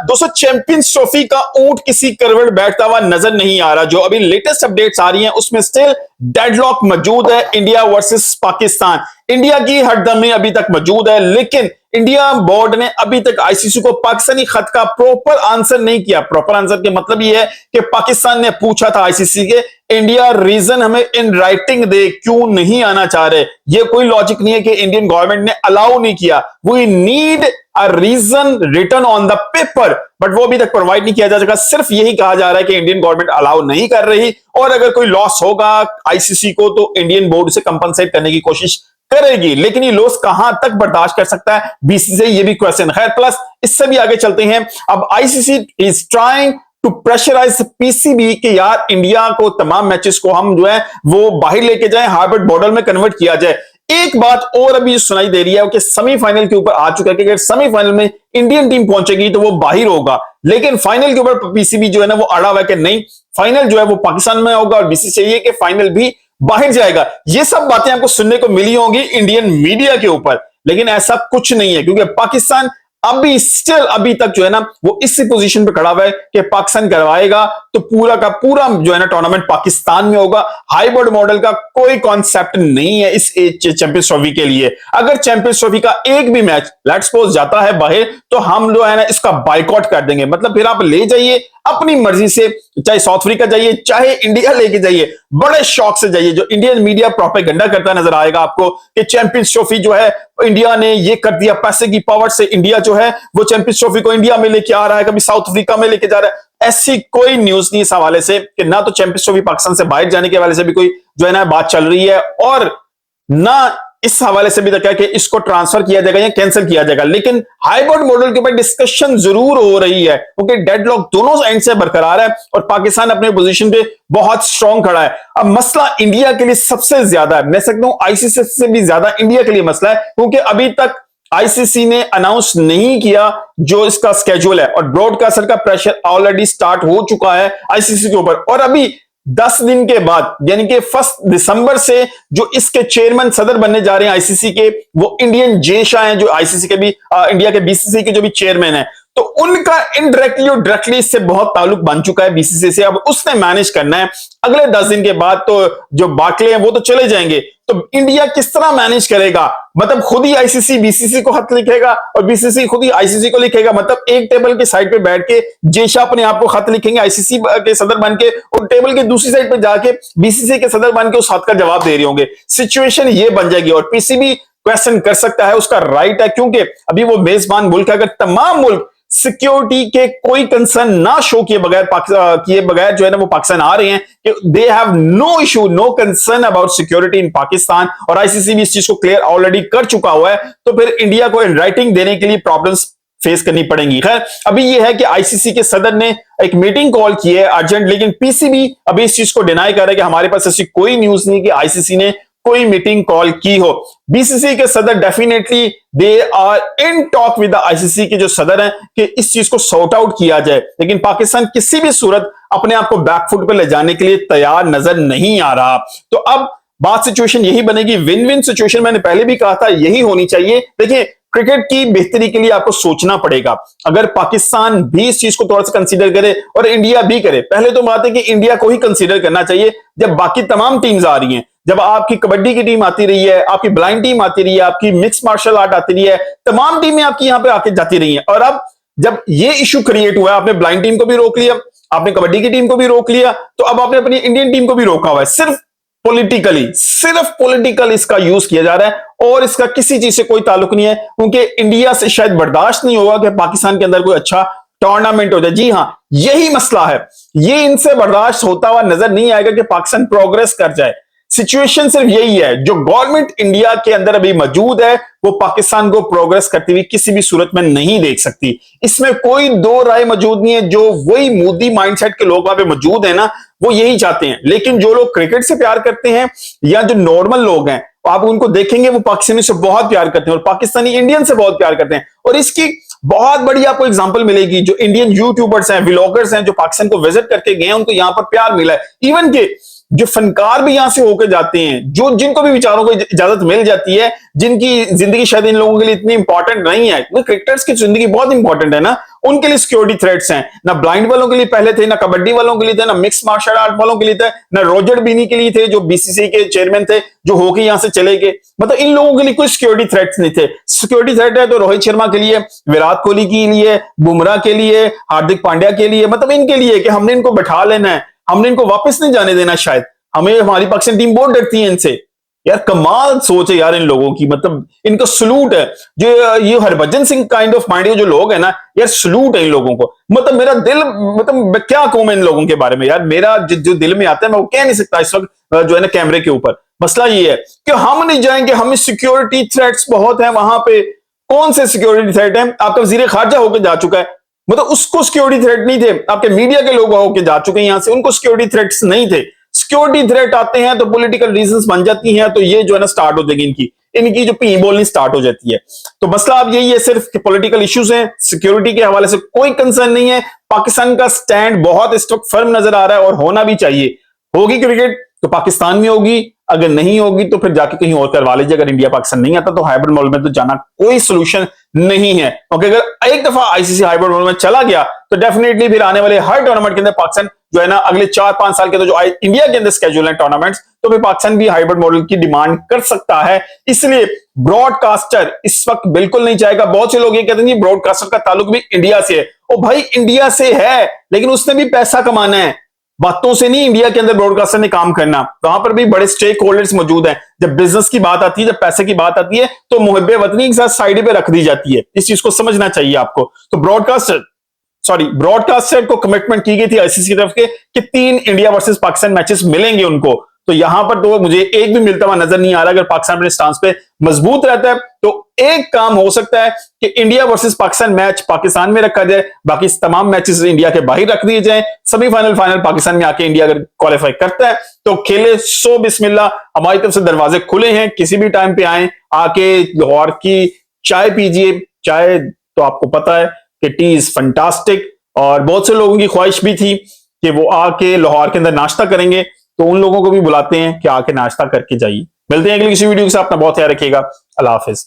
दोस्तों champions trophy का ऊंट किसी करवट बैठता हुआ नजर नहीं आ रहा। जो अभी लेटेस्ट अपडेट्स आ रही हैं उसमें स्टिल डेडलॉक मौजूद है इंडिया वर्सेस पाकिस्तान। इंडिया की हरदमी अभी तक मौजूद है, लेकिन इंडिया बोर्ड ने अभी तक आईसीसी को पाकिस्तानी खत का प्रॉपर आंसर नहीं किया। प्रॉपर आंसर के मतलब ये है कि पाकिस्तान ने पूछा था आईसीसी के इंडिया रीजन हमें इन राइटिंग दे, क्यों नहीं आना चाह रहे। ये कोई लॉजिक नहीं है कि इंडियन गवर्नमेंट ने अलाउ नहीं किया। We need a reason written on the paper, but वो अभी तक प्रोवाइड नहीं किया जा सका। सिर्फ यही कहा जा रहा है कि इंडियन गवर्नमेंट अलाउ नहीं कर रही और अगर कोई लॉस होगा आईसीसी को तो इंडियन बोर्ड से कंपनसेट करने की कोशिश करेगी। लेकिन ये लॉस कहां तक बर्दाश्त कर सकता है बीसीसीआई, ये भी क्वेश्चन। खैर, प्लस इससे भी आगे चलते हैं। अब ICC is trying to pressurise PCB के यार इंडिया को तमाम मैचेस को हम जो है वो बाहर लेके जाएं, हाइब्रिड मॉडल में कन्वर्ट किया जाए। एक बात और अभी सुनाई दे रही है कि सेमीफाइनल के ऊपर आ चुका है कि अगर सेमीफाइनल में इंडियन टीम पहुंचेगी तो वो बाहर होगा, लेकिन फाइनल के ऊपर पीसीबी जो है ना वो अड़ा हुआ है कि नहीं, फाइनल जो है वो पाकिस्तान में होगा और बीसीसीआई है कि फाइनल भी बाहर जाएगा। ये सब बातें आपको सुनने को मिली होंगी इंडियन मीडिया के ऊपर, लेकिन ऐसा कुछ नहीं है क्योंकि पाकिस्तान अभी स्टिल अभी तक जो है ना वो इसी पोजीशन पे खड़ा हुआ है कि पाकिस्तान करवाएगा तो पूरा का पूरा जो है ना टूर्नामेंट पाकिस्तान में होगा। हाइब्रिड मॉडल का कोई कॉन्सेप्ट नहीं है इस चैंपियंस ट्रॉफी के लिए। अगर चैंपियंस ट्रॉफी का एक भी मैच लेट्स सपोज जाता है बाहर तो हम जो है ना इसका बाइकआउट कर देंगे। मतलब फिर आप ले जाइए अपनी मर्जी से, चाहे साउथ अफ्रीका जाइए चाहे इंडिया लेके जाइए, बड़े शौक से जाइए। जो इंडियन मीडिया प्रोपेगेंडा करता नजर आएगा आपको कि चैंपियंस ट्रॉफी जो है इंडिया ने ये कर दिया, पैसे की पावर से इंडिया जो है वो चैंपियंस ट्रॉफी को इंडिया में लेके आ रहा है, कभी साउथ अफ्रीका में लेके जा रहा है। ऐसी कोई न्यूज नहीं इस हवाले से कि ना तो चैंपियंस ट्रॉफी पाकिस्तान से बाहर जाने के हवाले से भी कोई जो है ना बात चल रही है और ना इस हवाले से भी तक है कि इसको ट्रांसफर किया जाएगा या कैंसिल किया जाएगा। लेकिन हाइब्रिड मॉडल के ऊपर डिस्कशन जरूर हो रही है क्योंकि डेडलॉक दोनों एंड से बरकरार है और पाकिस्तान अपने पोजीशन पे बहुत स्ट्रांग खड़ा है। अब मसला इंडिया के लिए सबसे ज्यादा है, मैं सकता हूं आईसीसी से भी ज्यादा इंडिया के लिए मसला है क्योंकि अभी तक आईसीसी ने अनाउंस नहीं किया जो इसका स्केड्यूल है और ब्रॉडकास्टर का प्रेशर ऑलरेडी स्टार्ट हो चुका है आईसीसी के ऊपर। और अभी 10 दिन के बाद यानी कि 1 दिसंबर से जो इसके चेयरमैन सदर बनने जा रहे हैं आईसीसी के वो इंडियन जे शाह हैं, जो आईसीसी के भी इंडिया के बीसीसीआई के जो भी चेयरमैन है, तो उनका इनडायरेक्टली और डायरेक्टली इससे बहुत ताल्लुक बन चुका है बीसीसीआई से। अब उसने मैनेज करना है। अगले 10 दिन के बाद तो जो बाटले हैं वो तो चले जाएंगे, तो इंडिया किस तरह मैनेज करेगा। मतलब खुद ही आईसीसी बीसीसी को खत लिखेगा और बीसीसी खुद ही आईसीसी को लिखेगा। मतलब एक टेबल के साइड पे बैठ के जेशा अपने आप को खत लिखेंगे आईसीसी के सदर बन के और टेबल के दूसरी साइड पे जाके बीसीसी के सदर बन के उस खत का जवाब दे रहे होंगे। सिचुएशन ये बन जाएगी और पीसीबी क्वेश्चन कर सकता है, उसका राइट है क्योंकि अभी वो मेजबान मुल्क है। अगर तमाम मुल्क सिक्योरिटी के कोई कंसर्न ना शो किए बगैर जो है ना वो पाकिस्तान आ रहे हैं कि they have no issue no concern about security in Pakistan और आईसीसी भी इस चीज को क्लियर ऑलरेडी कर चुका हुआ है, तो फिर इंडिया को इन राइटिंग देने के लिए प्रॉब्लम्स फेस करनी पड़ेंगी। खैर, अभी ये है कि आईसीसी के सदर ने एक मीटिंग कॉल की है अर्जेंट, लेकिन पीसीबी अभी इस चीज को डिनाई कर रहा है कि हमारे पास ऐसी कोई न्यूज नहीं कि आईसीसी ने कोई मीटिंग कॉल की हो। बीसीसी के सदर definitely they are in talk with the ICC के जो सदर हैं कि इस चीज को सॉर्ट आउट किया जाए, लेकिन पाकिस्तान किसी भी सूरत अपने आप को बैकफुट पर ले जाने के लिए तैयार नजर नहीं आ रहा। तो अब बात सिचुएशन यही बनेगी, विन विन सिचुएशन। मैंने पहले भी कहा था यही होनी चाहिए। देखिए, क्रिकेट की बेहतरी के लिए आपको सोचना पड़ेगा। अगर पाकिस्तान भी इस चीज को थोड़ा सा कंसीडर करे और इंडिया भी करे, पहले तो बात है कि इंडिया को ही कंसीडर करना चाहिए जब बाकी तमाम टीम्स आ रही हैं। जब आपकी कबड्डी की टीम आती रही है, आपकी ब्लाइंड टीम आती रही है, आपकी मिक्स मार्शल आर्ट आती रही है, तमाम टीमें आपकी यहां पे आके जाती रही हैं। और अब जब ये इशू क्रिएट हुआ, आपने ब्लाइंड टीम को भी रोक लिया, आपने कबड्डी की टीम को भी रोक लिया, तो अब आपने अपनी इंडियन टीम को भी रोका हुआ है। सिर्फ पॉलिटिकल इसका यूज किया जा रहा है और इसका किसी चीज से कोई ताल्लुक नहीं है क्योंकि इंडिया से शायद बर्दाश्त नहीं होगा कि पाकिस्तान के अंदर कोई अच्छा टूर्नामेंट हो जाए। जी हां, यही मसला है। ये इनसे बर्दाश्त होता हुआ नजर नहीं आएगा कि पाकिस्तान प्रोग्रेस कर जाए। सिचुएशन सिर्फ यही है, जो गवर्नमेंट इंडिया के अंदर अभी मौजूद है वो पाकिस्तान को प्रोग्रेस करती हुई किसी भी सूरत में नहीं देख सकती। इसमें कोई दो राय मौजूद नहीं है। जो वही मोदी माइंडसेट के लोग वहां पे मौजूद है ना वो यही चाहते हैं। लेकिन जो लोग क्रिकेट से प्यार करते हैं या जो नॉर्मल लोग हैं आप उनको देखेंगे वो पाकिस्तानी से बहुत प्यार करते हैं और पाकिस्तानी इंडियन से बहुत प्यार करते हैं। और इसकी बहुत बड़ी आपको एग्जांपल मिलेगी, जो इंडियन यूट्यूबर्स हैं, व्लॉगर्स हैं, जो पाकिस्तान को विजिट करके गए हैं, उनको यहां पर प्यार मिला है। इवन के जो फनकार भी यहां से होकर जाते हैं, जो जिनको भी विचारों को इजाजत मिल जाती है, जिनकी जिंदगी शायद इन लोगों के लिए इतनी इंपॉर्टेंट नहीं है, क्रिकेटर्स की जिंदगी बहुत इंपॉर्टेंट है ना, उनके लिए सिक्योरिटी थ्रेट्स हैं। ना ब्लाइंड वालों के लिए पहले थे, ना कबड्डी वालों के लिए थे, ना मिक्स मार्शल आर्ट वालों के लिए थे, ना रोजर बीनी के लिए थे जो बीसीसीआई के चेयरमैन थे जो होके यहां से चले गए। मतलब इन लोगों के लिए कोई सिक्योरिटी थ्रेट्स नहीं थे। सिक्योरिटी थ्रेट है तो रोहित शर्मा के लिए, विराट कोहली के लिए, बुमराह के लिए, हार्दिक पांड्या के लिए, मतलब इनके लिए कि हमने इनको बैठा लेना है, हमने इनको वापस नहीं जाने देना। शायद हमें, हमारी पाकिस्तान टीम बहुत डरती है इनसे। यार कमाल सोच है यार इन लोगों की, मतलब इनका सलूट है। जो ये Harbhajan Singh kind of mind जो लोग हैं ना यार, सलूट है इन लोगों को। मतलब मेरा दिल, मतलब क्या कहूं मैं इन लोगों के बारे में यार, मेरा जो दिल में आता है मैं वो कह नहीं सकता इस वक्त जो है ना कैमरे के ऊपर। मसला ये है कि हम नहीं जाएंगे, हमें सिक्योरिटी थ्रेट्स बहुत है वहां पे। कौन से सिक्योरिटी थ्रेट है? आपका वजीर खारजा होकर जा चुका है, मतलब उसको सिक्योरिटी थ्रेट नहीं थे। आपके मीडिया के लोग होकर जा चुके हैं यहां से, उनको सिक्योरिटी थ्रेट्स नहीं थे। सिक्योरिटी थ्रेट आते हैं तो पॉलिटिकल रीजंस बन जाती हैं, तो ये जो है ना स्टार्ट हो जाएगी इनकी जो पी बोलनी स्टार्ट हो जाती है। तो मसला अब यही है सिर्फ कि पॉलिटिकल इश्यूज हैं, सिक्योरिटी के हवाले से कोई कंसर्न नहीं है। पाकिस्तान का स्टैंड बहुत इस वक्त फर्म नजर आ रहा है और होना भी चाहिए। होगी क्रिकेट तो पाकिस्तान में होगी, अगर नहीं होगी तो फिर जाके कहीं और करवा लीजिए। अगर इंडिया पाकिस्तान नहीं आता तो हाइब्रिड मॉडल में तो जाना कोई सोल्यूशन नहीं है, क्योंकि अगर एक दफा आईसीसी हाइब्रिड मॉडल में चला गया तो डेफिनेटली फिर आने वाले हर टूर्नामेंट के अंदर पाकिस्तान जो है ना अगले 4-5 साल के तो जो इंडिया के अंदर स्केड्यूल है टूर्नामेंट्स, तो फिर पाकिस्तान भी हाइब्रिड मॉडल की डिमांड कर सकता है। इसलिए ब्रॉडकास्टर इस वक्त बिल्कुल नहीं चाहेगा। बहुत से लोग ये कहते हैं कि ब्रॉडकास्टर का ताल्लुक भी इंडिया से है। ओ भाई इंडिया से है, लेकिन उसने भी पैसा कमाना है, बातों से नहीं। इंडिया के अंदर ब्रॉडकास्टर ने काम करना, वहां पर भी बड़े स्टेक होल्डर्स मौजूद हैं। जब बिजनेस की बात आती है, जब पैसे की बात आती है, तो मुहब्बे वतनी के साथ साइड पे रख दी जाती है। इस चीज को समझना चाहिए आपको। तो ब्रॉडकास्टर को कमिटमेंट की गई थी आईसीसी की तरफ के कि 3 इंडिया वर्सेस पाकिस्तान मैचेस मिलेंगे उनको। तो यहां पर तो मुझे एक भी मिलता हुआ नजर नहीं आ रहा। अगर पाकिस्तान अपने स्टांस पे मजबूत रहता है तो एक काम हो सकता है कि India versus Pakistan match Pakistan में रखा जाए, बाकी तमाम मैचेस इंडिया के बाहर रख दिए जाएं। सेमीफाइनल फाइनल पाकिस्तान में आके इंडिया अगर क्वालिफाई करता है तो खेले, सो बिस्मिल्लाह, हमारी तरफ से दरवाजे खुले हैं, किसी भी टाइम पे आए, आके लाहौर की चाय पीजिए। चाय तो आपको पता है कि टी इज फंटास्टिक, और बहुत से लोगों की ख्वाहिश भी थी कि वो आके लाहौर के अंदर नाश्ता करेंगे, तो उन लोगों को भी बुलाते हैं कि आके नाश्ता करके जाइए। मिलते हैं अगली किसी वीडियो के साथ। अपना बहुत ख्याल रखिएगा। अल्लाह हाफिज।